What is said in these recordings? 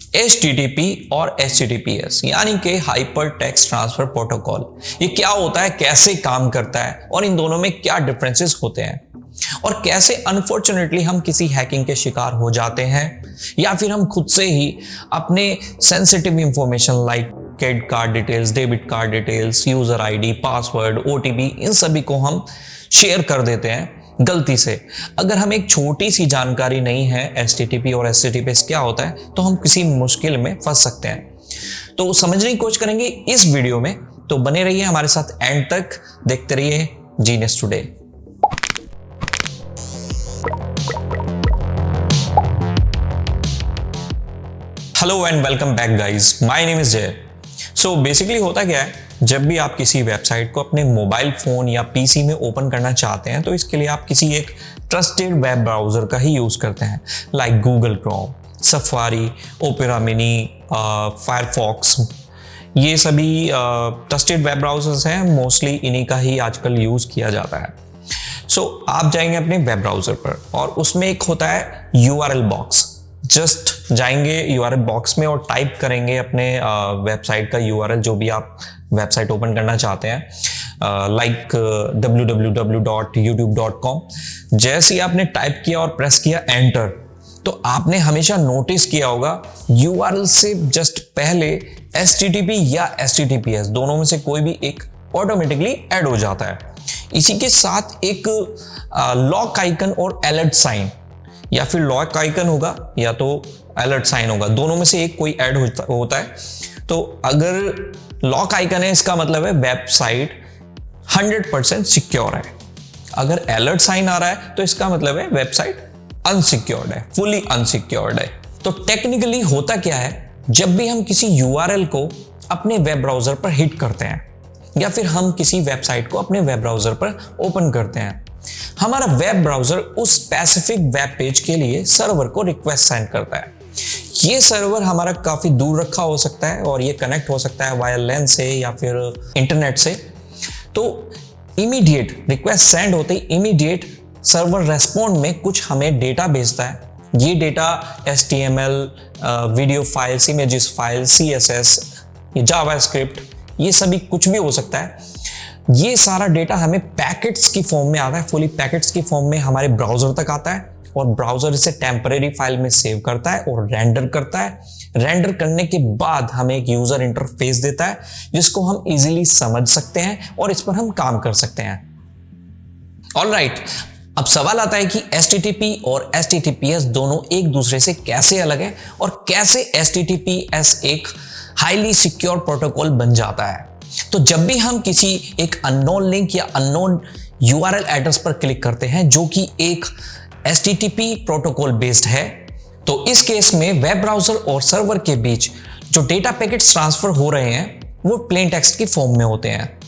HTTP और HTTPS यानी कि हाइपर टेक्स्ट ट्रांसफर प्रोटोकॉल, ये क्या होता है, कैसे काम करता है और इन दोनों में क्या डिफरेंसेस होते हैं और कैसे अनफॉर्चुनेटली हम किसी हैकिंग के शिकार हो जाते हैं या फिर हम खुद से ही अपने sensitive information like credit card details, debit card details, user ID, password, OTP, इन सभी को हम शेयर कर देते हैं गलती से। अगर हमें एक छोटी सी जानकारी नहीं है HTTP और HTTPS क्या होता है तो हम किसी मुश्किल में फंस सकते हैं। तो समझने की कोशिश करेंगे इस वीडियो में, तो बने रहिए हमारे साथ एंड तक, देखते रहिए genius today. Hello and welcome back guys, my name is Jay. So basically होता क्या है, जब भी आप किसी वेबसाइट को अपने मोबाइल फोन या PC में ओपन करना चाहते हैं तो इसके लिए आप किसी एक ट्रस्टेड वेब ब्राउजर का ही यूज करते हैं, like Google Chrome, safari, opera mini, Firefox. ये सभी ट्रस्टेड वेब ब्राउजर्स हैं, मोस्टली इन्हीं का ही आजकल यूज किया जाता है। सो आप जाएंगे अपने वेब ब्राउजर पर और उसमें एक होता है URL बॉक्स। जस्ट जाएंगे URL बॉक्स में और टाइप करेंगे अपने वेबसाइट का URL, जो भी आप वेबसाइट ओपन करना चाहते हैं, लाइक www.youtube.com। जैसे ही आपने टाइप किया और प्रेस किया एंटर, तो आपने हमेशा नोटिस किया होगा URL से जस्ट पहले HTTP या HTTPS दोनों में से कोई भी एक ऑटोमेटिकली ऐड हो जाता है। इसी के साथ एक लॉक आइकन और अलर्ट साइन, या फिर लॉक आइकन होगा या तो अलर्ट साइन होगा, दोनों में से एक कोई ऐड होता है। तो अगर लॉक आइकन है इसका मतलब है वेबसाइट 100% सिक्योर है। अगर अलर्ट साइन आ रहा है तो इसका मतलब है वेबसाइट अनसिक्योर्ड है, फुली अनसिक्योर्ड है। तो टेक्निकली होता क्या है, जब भी हम किसी URL को अपने वेब ब्राउजर पर हिट करते हैं या फिर हम किसी वेबसाइट को अपने वेब ब्राउजर पर ओपन करते हैं, हमारा वेब ब्राउजर उस स्पेसिफिक वेब पेज के लिए सर्वर को रिक्वेस्ट सेंड करता है। ये सर्वर हमारा काफी दूर रखा हो सकता है और ये कनेक्ट हो सकता है वाया LAN से या फिर इंटरनेट से। तो इमीडिएट रिक्वेस्ट सेंड होते ही इमीडिएट सर्वर रेस्पॉन्ड में कुछ हमें डेटा भेजता है। ये data HTML, video files, images files, CSS, ये जावास्क्रिप्ट, ये सभी कुछ भी हो सकता है। ये सारा डेटा हमें पैकेट्स की फॉर्म में आता है, फुली पैकेट्स की फॉर्म में हमारे ब्राउजर तक आता है और ब्राउजर इसे टेम्परेरी फाइल में सेव करता है और रेंडर करता है। रेंडर करने के बाद हमें एक यूजर इंटरफेस देता है जिसको हम इजीली समझ सकते हैं और इस पर हम काम कर सकते हैं। ऑलराइट, अब सवाल आता है कि HTTP और HTTPS दोनों एक दूसरे से कैसे अलग है और कैसे HTTPS एक हाईली सिक्योर प्रोटोकॉल बन जाता है। तो जब भी हम किसी एक अननोन लिंक या अननोन URL एड्रेस पर क्लिक करते हैं जो कि एक HTTP प्रोटोकॉल बेस्ड है, तो इस केस में वेब ब्राउजर और सर्वर के बीच जो डेटा पैकेट्स ट्रांसफर हो रहे हैं वो प्लेन टेक्स्ट की फॉर्म में होते हैं।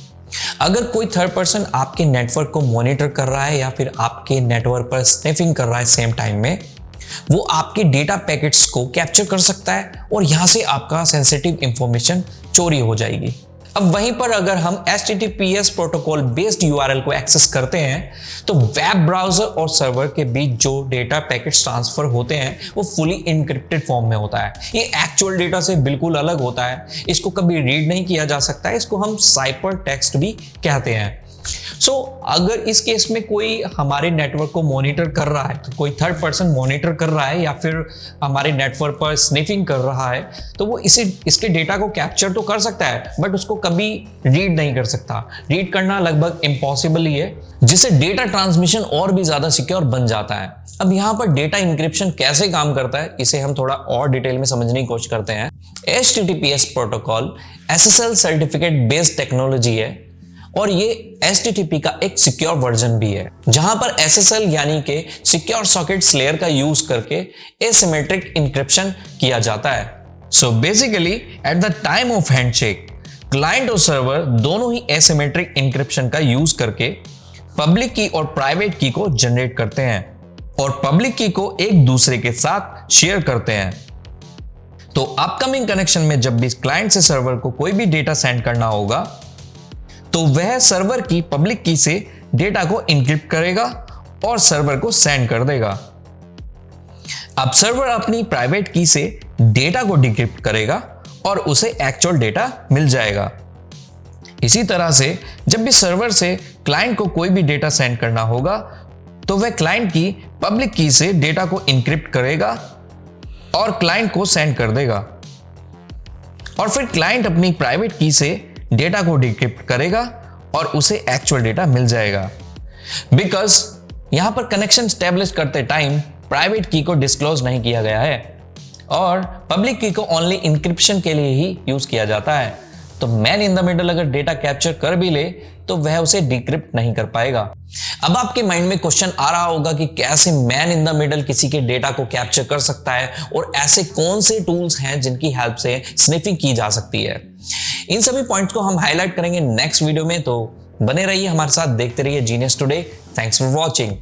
अगर कोई थर्ड पर्सन आपके नेटवर्क को मॉनिटर कर रहा है या फिर आपके नेटवर्क पर स्निफिंग कर रहा है सेम टाइम में, वो आपके डेटा पैकेट्स को कैप्चर कर सकता है और यहां से आपका सेंसिटिव इंफॉर्मेशन चोरी हो जाएगी। अब वहीं पर अगर हम HTTPS प्रोटोकॉल बेस्ड URL को एक्सेस करते हैं तो वेब ब्राउजर और सर्वर के बीच जो डेटा पैकेट्स ट्रांसफर होते हैं वो फुली इनक्रिप्टेड फॉर्म में होता है। ये एक्चुअल डेटा से बिल्कुल अलग होता है, इसको कभी रीड नहीं किया जा सकता है, इसको हम साइपर टेक्स्ट भी कहते हैं। सो अगर इस केस में कोई हमारे नेटवर्क को मॉनिटर कर रहा है, तो कोई थर्ड पर्सन मॉनिटर कर रहा है या फिर हमारे नेटवर्क पर स्निफिंग कर रहा है, तो वो इसके डेटा को कैप्चर तो कर सकता है बट उसको कभी रीड नहीं कर सकता। रीड करना लगभग इम्पॉसिबल ही है, जिससे डेटा ट्रांसमिशन और भी ज्यादा सिक्योर बन जाता है। अब यहाँ पर डेटा इंक्रिप्शन कैसे काम करता है, इसे हम थोड़ा और डिटेल में समझने की कोशिश करते हैं। HTTPS protocol SSL certificate based technology है और ये HTTP का एक सिक्योर वर्जन भी है, जहां पर SSL यानी कि सिक्योर सॉकेट्स लेयर का यूज करके एसिमेट्रिक इंक्रिप्शन किया जाता है। So basically at the time of handshake, client और सर्वर दोनों ही एसिमेट्रिक इंक्रिप्शन का यूज करके पब्लिक की और प्राइवेट की को जनरेट करते हैं और पब्लिक की को एक दूसरे के साथ शेयर करते हैं। तो अपकमिंग कनेक्शन में जब भी क्लाइंट से सर्वर को कोई भी डेटा सेंड करना होगा तो वह सर्वर की पब्लिक की से डेटा को इनक्रिप्ट करेगा और सर्वर को सेंड कर देगा। अब सर्वर अपनी प्राइवेट की से डेटा को डिक्रिप्ट करेगा और उसे एक्चुअल डेटा मिल जाएगा। इसी तरह से जब भी सर्वर से क्लाइंट को कोई भी डेटा सेंड करना होगा तो वह क्लाइंट की पब्लिक की से डेटा को इनक्रिप्ट करेगा और क्लाइंट को सेंड कर देगा, और फिर क्लाइंट अपनी प्राइवेट की से डेटा को डिक्रिप्ट करेगा और उसे एक्चुअल डेटा मिल जाएगा। बिकॉज यहां पर कनेक्शन स्टैब्लिश करते टाइम प्राइवेट की को डिस्क्लोज नहीं किया गया है और पब्लिक की को ओनली इंक्रिप्शन के लिए ही यूज किया जाता है। तो मैन इन द मिडल अगर डेटा कैप्चर कर भी ले तो वह उसे डिक्रिप्ट नहीं कर पाएगा। अब आपके माइंड में क्वेश्चन आ रहा होगा कि कैसे मैन इन द मिडल किसी के डेटा को कैप्चर कर सकता है और ऐसे कौन से टूल्स हैं जिनकी हेल्प से स्निफिंग की जा सकती है। इन सभी पॉइंट्स को हम हाईलाइट करेंगे नेक्स्ट वीडियो में, तो बने रहिए हमारे साथ, देखते रहिए genius today. Thanks for watching.